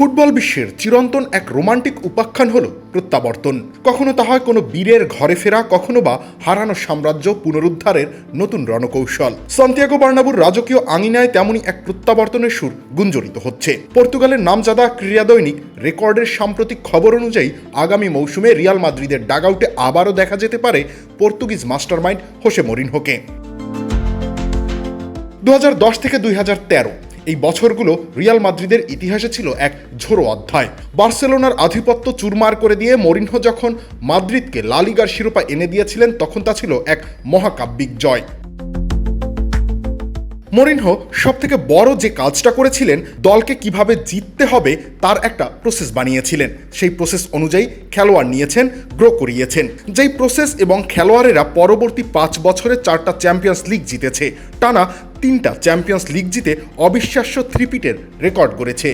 Football বিশ্বের চিরন্তন এক রোমান্টিক উপাখ্যান হল প্রত্যাবর্তন। কখনো তা হয় কোনো বীরের ঘরে ফেরা, কখনো বা হারানো সাম্রাজ্য পুনরুদ্ধারের নতুন রণকৌশল। সান্তিয়াগো বার্নাব্যুর রাজকীয় আঙিনায় তেমনই এক প্রত্যাবর্তনের সুর গুঞ্জরিত হচ্ছে। পর্তুগালের নামজাদা ক্রীড়া দৈনিক রেকর্ডের সাম্প্রতিক খবর অনুযায়ী আগামী মৌসুমে রিয়াল মাদ্রিদের ডাগআউটে আবারও দেখা যেতে পারে পর্তুগিজ মাস্টারমাইন্ড হোসে মরিনহোকে। 2010 থেকে 2013 এই বছরগুলো রিয়াল মাদ্রিদের ইতিহাসে ছিল এক ঝোড়ো অধ্যায়। বার্সেলোনার আধিপত্য চুরমার করে দিয়ে মরিনহো যখন মাদ্রিদকে লা লিগার শিরোপা এনে দিয়েছিলেন, তখন তা ছিল এক মহাকাব্যিক জয়। মরিনহো সবথেকে বড় যে কাজটা করেছিলেন, দলকে কিভাবে জিততে হবে তার একটা প্রসেস বানিয়েছিলেন। সেই প্রসেস অনুযায়ী খেলোয়াড় নিয়েছেন, গ্রো করিয়েছেন। যেই প্রসেস এবং খেলোয়াড়েরা পরবর্তী 5 বছরে 4টা চ্যাম্পিয়ন্স লিগ জিতেছে, টানা 3টা চ্যাম্পিয়ন্স লিগ জিতে অবিশ্বাস্য থ্রিপিটের রেকর্ড করেছে।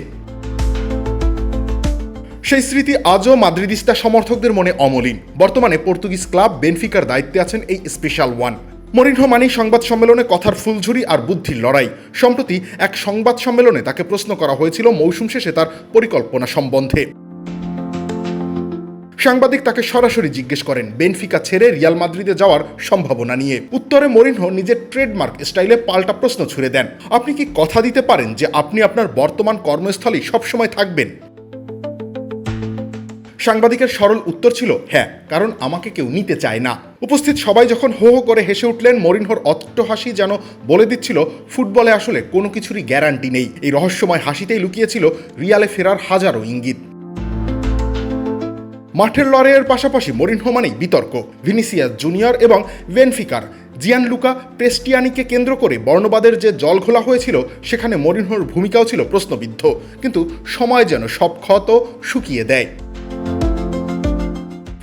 সেই স্মৃতি আজও মাদ্রিদিস্তা সমর্থকদের মনে অমলিন। বর্তমানে পর্তুগিজ ক্লাব বেনফিকার দায়িত্বে আছেন এই স্পেশাল ওয়ান। মরিনহো মানেই সংবাদ সম্মেলনে কথার ফুলঝুরি আর বুদ্ধির লড়াই। সম্প্রতি এক সংবাদ সম্মেলনে তাকে প্রশ্ন করা হয়েছিল মৌসুম শেষে তার পরিকল্পনা সম্বন্ধে। সাংবাদিক তাকে সরাসরি জিজ্ঞেস করেন বেনফিকা ছেড়ে রিয়াল মাদ্রিদে যাওয়ার সম্ভাবনা নিয়ে। উত্তরে মরিনহো নিজের ট্রেডমার্ক স্টাইলে পাল্টা প্রশ্ন ছুড়ে দেন, আপনি কি কথা দিতে পারেন যে আপনি আপনার বর্তমান কর্মস্থলেই সবসময় থাকবেন? সাংবাদিকের সরল উত্তর ছিল হ্যাঁ, কারণ আমাকে কেউ নিতে চায় না। উপস্থিত সবাই যখন হো হো করে হেসে উঠলেন, মরিনহোর অট্ট হাসি যেন বলে দিচ্ছিল ফুটবলে আসলে কোনো কিছুরই গ্যারান্টি নেই। এই রহস্যময় হাসিতেই লুকিয়েছিল রিয়ালে ফেরার হাজারো ইঙ্গিত। মাঠের লড়াইয়ের পাশাপাশি মরিনহো মানেই বিতর্ক। ভিনিসিয়াস জুনিয়র এবং বেনফিকার জিয়ানলুকা প্রেস্টিয়ানিকে কেন্দ্র করে বর্ণবাদের যে জলঘোলা হয়েছিল, সেখানে মরিনহোর ভূমিকাও ছিল প্রশ্নবিদ্ধ। কিন্তু সময় যেন সব ক্ষত শুকিয়ে দেয়।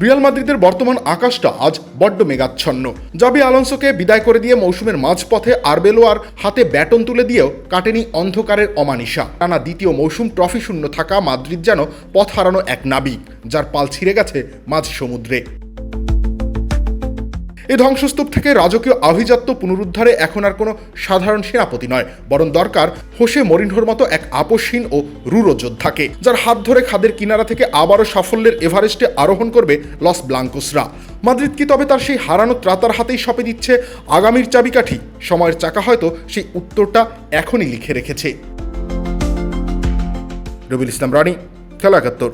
রিয়াল মাদ্রিদের বর্তমান আকাশটা আজ বড্ড মেঘাচ্ছন্ন। জাবি আলোনসোকে বিদায় করে দিয়ে মৌসুমের মাঝপথে আরবেলোয়ার হাতে ব্যাটন তুলে দিয়েও কাটেনি অন্ধকারের অমানিসা। টানা দ্বিতীয় মৌসুম ট্রফি শূন্য থাকা মাদ্রিদ যেন পথ হারানো এক নাবিক, যার পাল ছিঁড়ে গেছে মাঝ সমুদ্রে। এই ধ্বংসস্তূপ থেকে রাজকীয় আভিজাত্য পুনরুদ্ধারে এখন আর কোনো সাধারণ সেনাপতি নয়, বরং দরকার হোসে মরিনহোর মতো এক আপসহীন ও রূঢ় যোদ্ধাকে, যার হাত ধরে খাদের কিনারা থেকে আবারও সাফল্যের এভারেস্টে আরোহণ করবে লস ব্লাঙ্কোসরা। মাদ্রিদ কি তবে তার সেই হারানো ত্রাতার হাতেই সঁপে দিচ্ছে আগামীর চাবিকাঠি? সময়ের চাকা হয়তো সেই উত্তরটা এখনই লিখে রেখেছে। রবিউল ইসলাম রানী, খেলা ৭১।